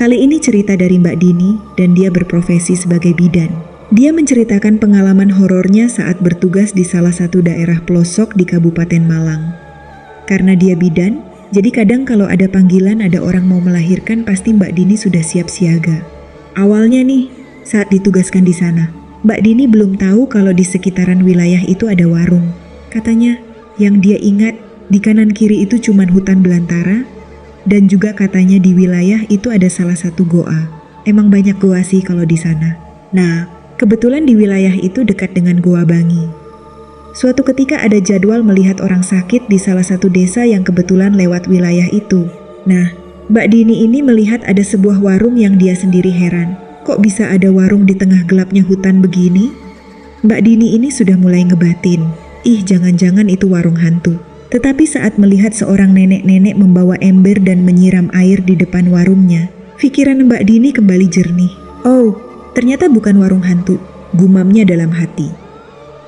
Kali ini cerita dari Mbak Dini dan dia berprofesi sebagai bidan. Dia menceritakan pengalaman horornya saat bertugas di salah satu daerah pelosok di Kabupaten Malang. Karena dia bidan, jadi kadang kalau ada panggilan ada orang mau melahirkan pasti Mbak Dini sudah siap siaga. Awalnya nih, saat ditugaskan di sana, Mbak Dini belum tahu kalau di sekitaran wilayah itu ada warung. Katanya, yang dia ingat di kanan kiri itu cuman hutan belantara, dan juga katanya di wilayah itu ada salah satu goa. Emang banyak goa sih kalau di sana. Nah, kebetulan di wilayah itu dekat dengan Goa Bangi. Suatu ketika ada jadwal melihat orang sakit di salah satu desa yang kebetulan lewat wilayah itu. Nah, Mbak Dini ini melihat ada sebuah warung yang dia sendiri heran. Kok bisa ada warung di tengah gelapnya hutan begini? Mbak Dini ini sudah mulai ngebatin. Ih, jangan-jangan itu warung hantu. Tetapi saat melihat seorang nenek-nenek membawa ember dan menyiram air di depan warungnya, pikiran Mbak Dini kembali jernih. Oh, ternyata bukan warung hantu, gumamnya dalam hati.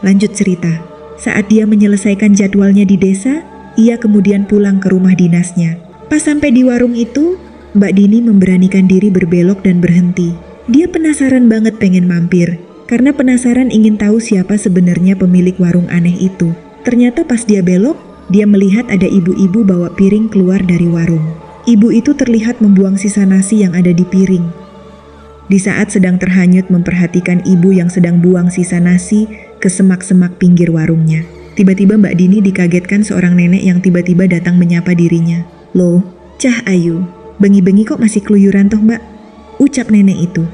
Lanjut cerita, saat dia menyelesaikan jadwalnya di desa, ia kemudian pulang ke rumah dinasnya. Pas sampai di warung itu, Mbak Dini memberanikan diri berbelok dan berhenti. Dia penasaran banget pengen mampir, karena penasaran ingin tahu siapa sebenarnya pemilik warung aneh itu. Ternyata pas dia belok, dia melihat ada ibu-ibu bawa piring keluar dari warung. Ibu itu terlihat membuang sisa nasi yang ada di piring. Di saat sedang terhanyut memperhatikan ibu yang sedang buang sisa nasi ke semak-semak pinggir warungnya, tiba-tiba Mbak Dini dikagetkan seorang nenek yang tiba-tiba datang menyapa dirinya. Loh, Cah Ayu, bengi-bengi kok masih keluyuran toh Mbak? Ucap nenek itu.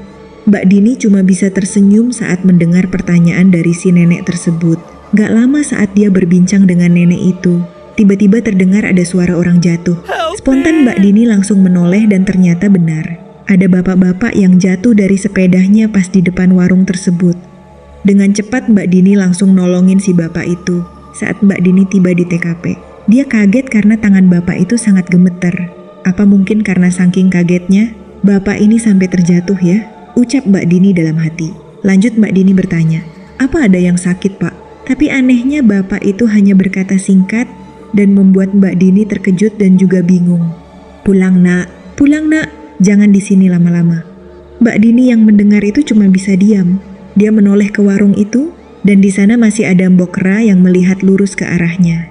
Mbak Dini cuma bisa tersenyum saat mendengar pertanyaan dari si nenek tersebut. Gak lama saat dia berbincang dengan nenek itu, tiba-tiba terdengar ada suara orang jatuh. Spontan Mbak Dini langsung menoleh dan ternyata benar. Ada bapak-bapak yang jatuh dari sepedanya pas di depan warung tersebut. Dengan cepat Mbak Dini langsung nolongin si bapak itu. Saat Mbak Dini tiba di TKP, dia kaget karena tangan bapak itu sangat gemeter. Apa mungkin karena saking kagetnya, bapak ini sampai terjatuh ya? Ucap Mbak Dini dalam hati. Lanjut Mbak Dini bertanya, apa ada yang sakit Pak? Tapi anehnya bapak itu hanya berkata singkat dan membuat Mbak Dini terkejut dan juga bingung. Pulang nak, jangan di sini lama-lama. Mbak Dini yang mendengar itu cuma bisa diam. Dia menoleh ke warung itu dan di sana masih ada Mbok Ra yang melihat lurus ke arahnya.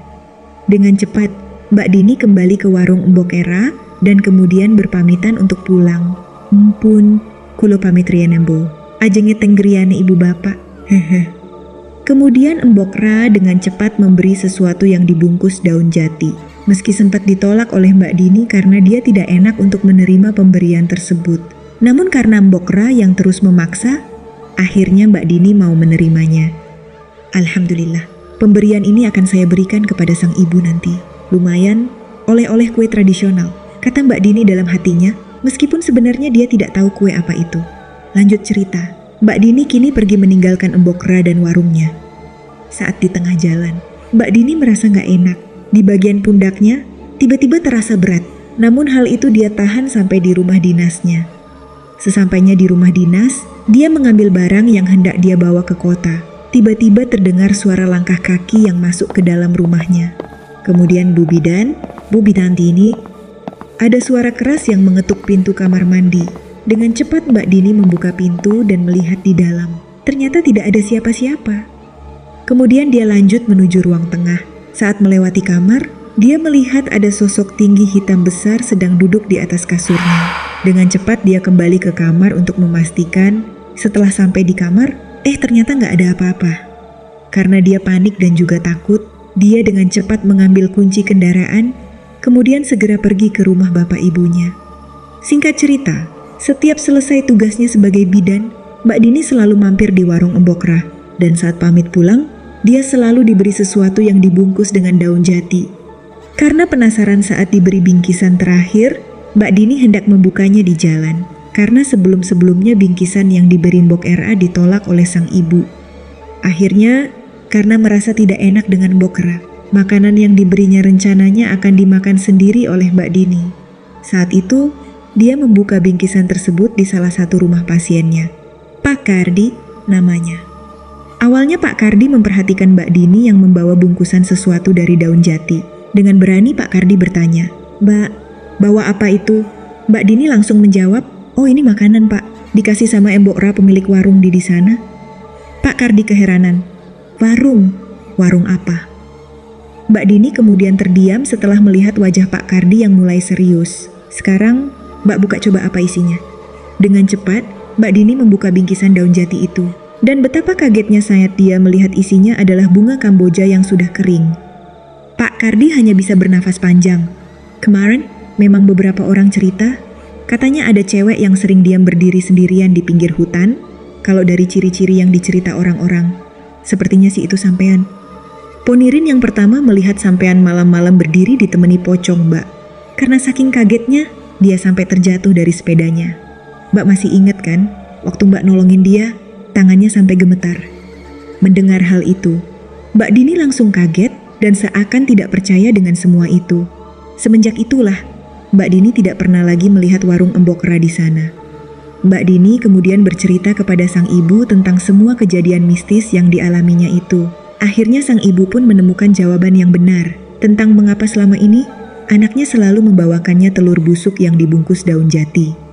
Dengan cepat, Mbak Dini kembali ke warung Mbok Era dan kemudian berpamitan untuk pulang. Mumpun, kulo pamit riyen embo. Ajenge tenggriane ibu bapak. Hehe. Kemudian Mbok Ra dengan cepat memberi sesuatu yang dibungkus daun jati. Meski sempat ditolak oleh Mbak Dini karena dia tidak enak untuk menerima pemberian tersebut. Namun karena Mbok Ra yang terus memaksa, akhirnya Mbak Dini mau menerimanya. Alhamdulillah, pemberian ini akan saya berikan kepada sang ibu nanti. Lumayan, oleh-oleh kue tradisional, kata Mbak Dini dalam hatinya, meskipun sebenarnya dia tidak tahu kue apa itu. Lanjut cerita. Mbak Dini kini pergi meninggalkan Mbok Ra dan warungnya. Saat di tengah jalan, Mbak Dini merasa gak enak. Di bagian pundaknya, tiba-tiba terasa berat. Namun hal itu dia tahan sampai di rumah dinasnya. Sesampainya di rumah dinas, dia mengambil barang yang hendak dia bawa ke kota. Tiba-tiba terdengar suara langkah kaki yang masuk ke dalam rumahnya. Kemudian Bu Bidanti ini, ada suara keras yang mengetuk pintu kamar mandi. Dengan cepat Mbak Dini membuka pintu dan melihat di dalam. Ternyata tidak ada siapa-siapa. Kemudian dia lanjut menuju ruang tengah. Saat melewati kamar, dia melihat ada sosok tinggi hitam besar sedang duduk di atas kasurnya. Dengan cepat dia kembali ke kamar untuk memastikan. Setelah sampai di kamar, ternyata nggak ada apa-apa. Karena dia panik dan juga takut, dia dengan cepat mengambil kunci kendaraan, kemudian segera pergi ke rumah bapak ibunya. Singkat cerita, setiap selesai tugasnya sebagai bidan, Mbak Dini selalu mampir di warung Mbok Ra. Dan saat pamit pulang, dia selalu diberi sesuatu yang dibungkus dengan daun jati. Karena penasaran saat diberi bingkisan terakhir, Mbak Dini hendak membukanya di jalan. Karena sebelum-sebelumnya bingkisan yang diberi Mbok Ra ditolak oleh sang ibu. Akhirnya, karena merasa tidak enak dengan Mbok Ra, makanan yang diberinya rencananya akan dimakan sendiri oleh Mbak Dini. Saat itu, dia membuka bingkisan tersebut di salah satu rumah pasiennya. Pak Kardi namanya. Awalnya Pak Kardi memperhatikan Mbak Dini yang membawa bungkusan sesuatu dari daun jati. Dengan berani Pak Kardi bertanya, "Mbak, bawa apa itu?" Mbak Dini langsung menjawab, "Oh, ini makanan, Pak. Dikasih sama Mbok Ra, pemilik warung di sana." Pak Kardi keheranan. "Warung? Warung apa?" Mbak Dini kemudian terdiam setelah melihat wajah Pak Kardi yang mulai serius. "Sekarang, Mbak buka coba apa isinya." Dengan cepat, Mbak Dini membuka bingkisan daun jati itu. Dan betapa kagetnya sayat dia melihat isinya adalah bunga kamboja yang sudah kering. Pak Kardi hanya bisa bernafas panjang. Kemarin, memang beberapa orang cerita, katanya ada cewek yang sering diam berdiri sendirian di pinggir hutan, kalau dari ciri-ciri yang dicerita orang-orang. Sepertinya sih itu sampean. Ponirin yang pertama melihat sampean malam-malam berdiri ditemani pocong, Mbak. Karena saking kagetnya, dia sampai terjatuh dari sepedanya. Mbak masih ingat kan, waktu Mbak nolongin dia, tangannya sampai gemetar. Mendengar hal itu, Mbak Dini langsung kaget dan seakan tidak percaya dengan semua itu. Semenjak itulah, Mbak Dini tidak pernah lagi melihat warung Mbok Ra di sana. Mbak Dini kemudian bercerita kepada sang ibu tentang semua kejadian mistis yang dialaminya itu. Akhirnya sang ibu pun menemukan jawaban yang benar tentang mengapa selama ini anaknya selalu membawakannya telur busuk yang dibungkus daun jati.